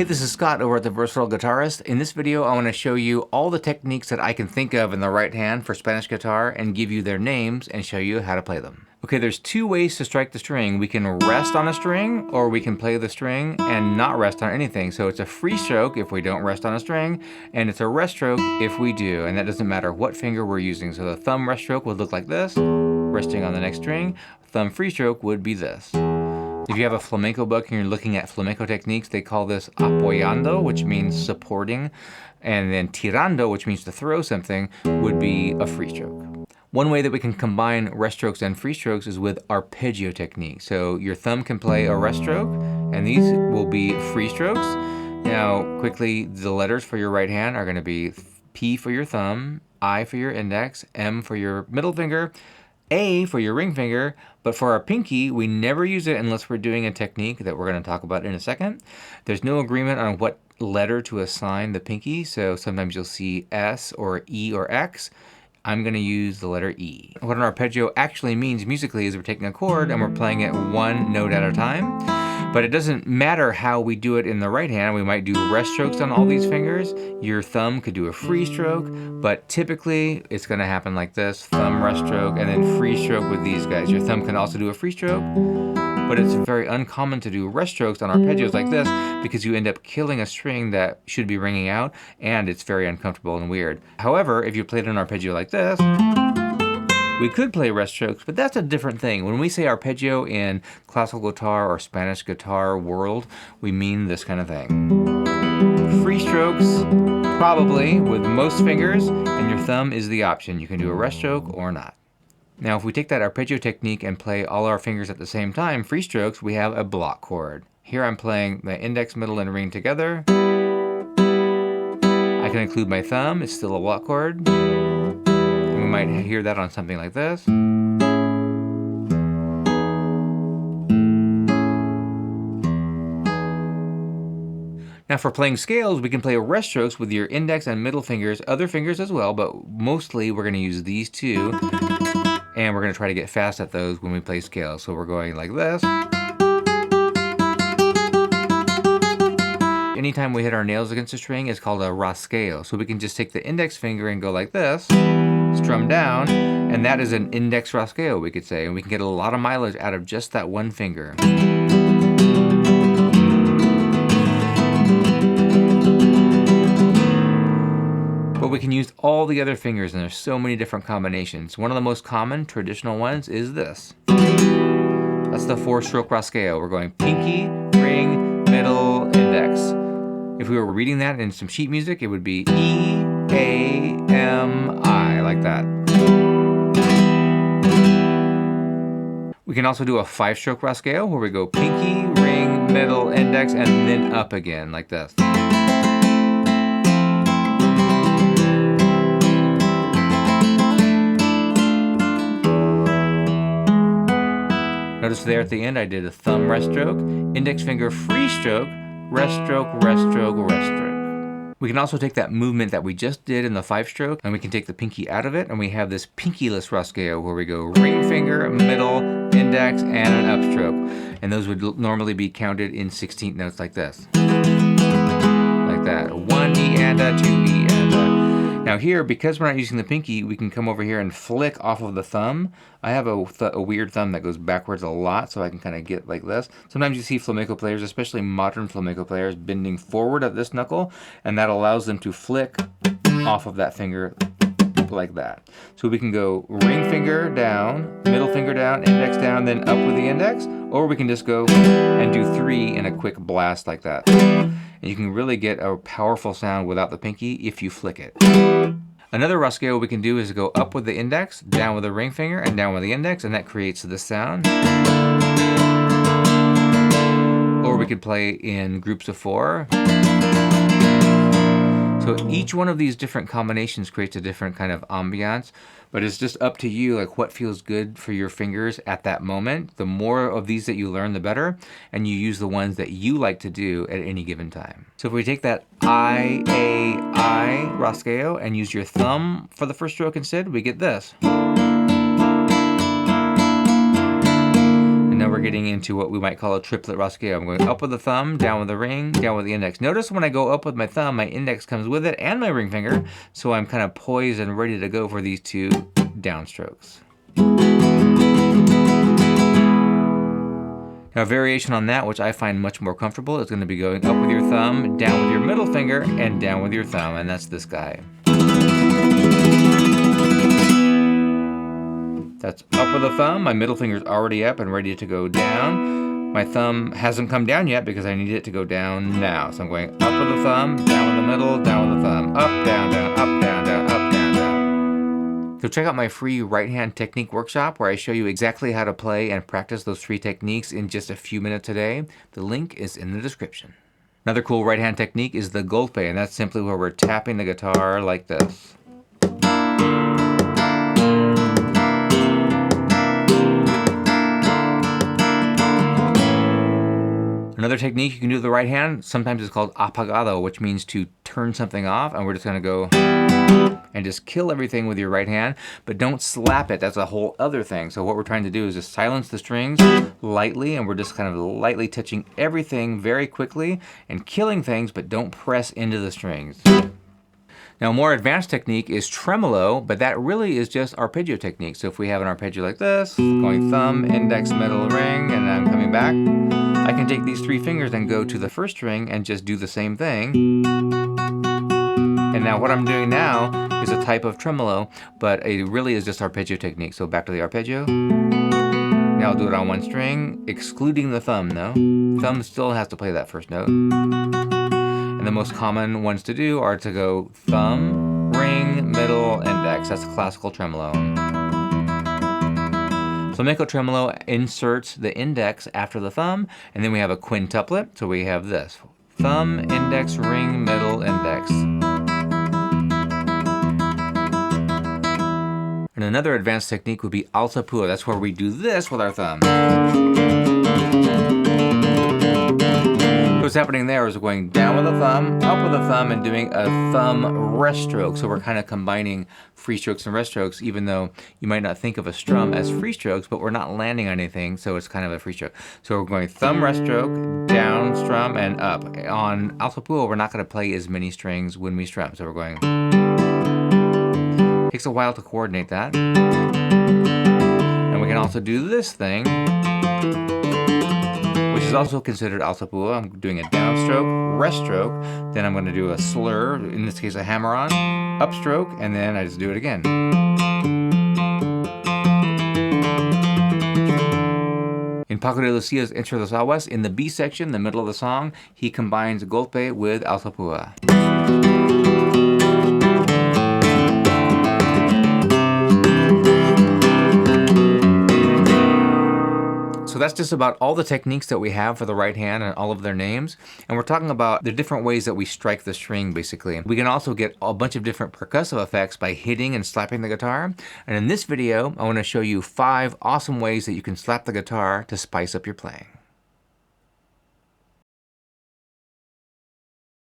Hey, this is Scott over at The Versatile Guitarist. In this video, I want to show you all the techniques that I can think of in the right hand for Spanish guitar and give you their names and show you how to play them. Okay, there's two ways to strike the string. We can rest on a string, or we can play the string and not rest on anything. So it's a free stroke if we don't rest on a string, and it's a rest stroke if we do, and that doesn't matter what finger we're using. So the thumb rest stroke would look like this, resting on the next string. Thumb free stroke would be this. If you have a flamenco book and you're looking at flamenco techniques, they call this apoyando, which means supporting, and then tirando, which means to throw something, would be a free stroke. One way that we can combine rest strokes and free strokes is with arpeggio technique. So your thumb can play a rest stroke, and these will be free strokes. Now, quickly, the letters for your right hand are going to be P for your thumb, I for your index, M for your middle finger, A for your ring finger, but for our pinky, we never use it unless we're doing a technique that we're going to talk about in a second. There's no agreement on what letter to assign the pinky, so sometimes you'll see S or E or X. I'm going to use the letter E. What an arpeggio actually means musically is we're taking a chord and we're playing it one note at a time. But it doesn't matter how we do it in the right hand. We might do rest strokes on all these fingers. Your thumb could do a free stroke, but typically it's going to happen like this: thumb rest stroke and then free stroke with these guys. Your thumb can also do a free stroke, but it's very uncommon to do rest strokes on arpeggios like this because you end up killing a string that should be ringing out, and it's very uncomfortable and weird. However, if you played an arpeggio like this, we could play rest strokes, but that's a different thing. When we say arpeggio in classical guitar or Spanish guitar world, we mean this kind of thing. Free strokes, probably, with most fingers, and your thumb is the option. You can do a rest stroke or not. Now, if we take that arpeggio technique and play all our fingers at the same time, free strokes, we have a block chord. Here I'm playing the index, middle, and ring together. I can include my thumb, it's still a block chord. We might hear that on something like this. Now for playing scales, we can play rest strokes with your index and middle fingers, other fingers as well, but mostly we're going to use these two, and we're going to try to get fast at those when we play scales. So we're going like this. Anytime we hit our nails against a string, it's called a rasgueo. So we can just take the index finger and go like this, strum down, and that is an index rasgueo, we could say, and we can get a lot of mileage out of just that one finger. But we can use all the other fingers, and there's so many different combinations. One of the most common traditional ones is this. That's the 4-stroke rasgueo. We're going pinky, ring, middle, index. If we were reading that in some sheet music, it would be E, A, M, I, like that. We can also do a 5-stroke rasgueo where we go pinky, ring, middle, index, and then up again, like this. Notice there at the end I did a thumb rest stroke, index finger free stroke, rest stroke, rest stroke, rest stroke. We can also take that movement that we just did in the 5-stroke, and we can take the pinky out of it, and we have this pinkyless rasgueo where we go ring finger, middle, index, and an upstroke. And those would normally be counted in 16th notes like this. Like that. 1 E and a, 2 E and a. Now here, because we're not using the pinky, we can come over here and flick off of the thumb. I have a weird thumb that goes backwards a lot, so I can kind of get like this. Sometimes you see flamenco players, especially modern flamenco players, bending forward at this knuckle, and that allows them to flick off of that finger like that. So we can go ring finger down, middle finger down, index down, then up with the index, or we can just go and do 3 in a quick blast like that. And you can really get a powerful sound without the pinky if you flick it. Another rasgueo we can do is go up with the index, down with the ring finger, and down with the index, and that creates this sound. Or we could play in groups of 4. So each one of these different combinations creates a different kind of ambiance, but it's just up to you, like what feels good for your fingers at that moment. The more of these that you learn, the better, and you use the ones that you like to do at any given time. So if we take that I, A, I rasgueo and use your thumb for the first stroke instead, we get this. And now we're we're getting into what we might call a triplet rasgueo. I'm going up with the thumb, down with the ring, down with the index. Notice when I go up with my thumb, my index comes with it and my ring finger, so I'm kind of poised and ready to go for these two downstrokes. Now, a variation on that, which I find much more comfortable, is going to be going up with your thumb, down with your middle finger, and down with your thumb, and that's this guy. That's up with the thumb. My middle finger's already up and ready to go down. My thumb hasn't come down yet because I need it to go down now. So I'm going up with the thumb, down with the middle, down with the thumb, up, down, down, up, down, down, up, down, down. So check out my free right hand technique workshop where I show you exactly how to play and practice those 3 techniques in just a few minutes a day. The link is in the description. Another cool right hand technique is the golpe, and that's simply where we're tapping the guitar like this. Another technique you can do with the right hand, sometimes it's called apagado, which means to turn something off, and we're just gonna go and just kill everything with your right hand, but don't slap it. That's a whole other thing. So what we're trying to do is just silence the strings lightly, and we're just kind of lightly touching everything very quickly and killing things, but don't press into the strings. Now, a more advanced technique is tremolo, but that really is just arpeggio technique. So if we have an arpeggio like this, going thumb, index, middle, ring, and I'm coming back, I can take these 3 fingers and go to the first string and just do the same thing. And now what I'm doing now is a type of tremolo, but it really is just arpeggio technique. So back to the arpeggio. Now I'll do it on 1 string, excluding the thumb though. Thumb still has to play that first note. And the most common ones to do are to go thumb, ring, middle, index. That's a classical tremolo. Flamenco tremolo inserts the index after the thumb, and then we have a quintuplet. So we have this: thumb, index, ring, middle, index. And another advanced technique would be Alzapúa. That's where we do this with our thumb. What's happening there is we're going down with the thumb, up with the thumb, and doing a thumb rest stroke. So we're kind of combining free strokes and rest strokes, even though you might not think of a strum as free strokes, but we're not landing on anything, so it's kind of a free stroke. So we're going thumb rest stroke, down strum, and up. On Alzapúa, we're not going to play as many strings when we strum. So we're going... Takes a while to coordinate that. And we can also do this thing, which is also considered Alzapúa. I'm doing a downstroke, rest stroke, then I'm going to do a slur, in this case a hammer-on, upstroke, and then I just do it again. In Paco de Lucia's Entre los Aguas, in the B section, the middle of the song, he combines golpe with Alzapúa. So that's just about all the techniques that we have for the right hand and all of their names. And we're talking about the different ways that we strike the string, basically. We can also get a bunch of different percussive effects by hitting and slapping the guitar. And in this video, I want to show you 5 awesome ways that you can slap the guitar to spice up your playing.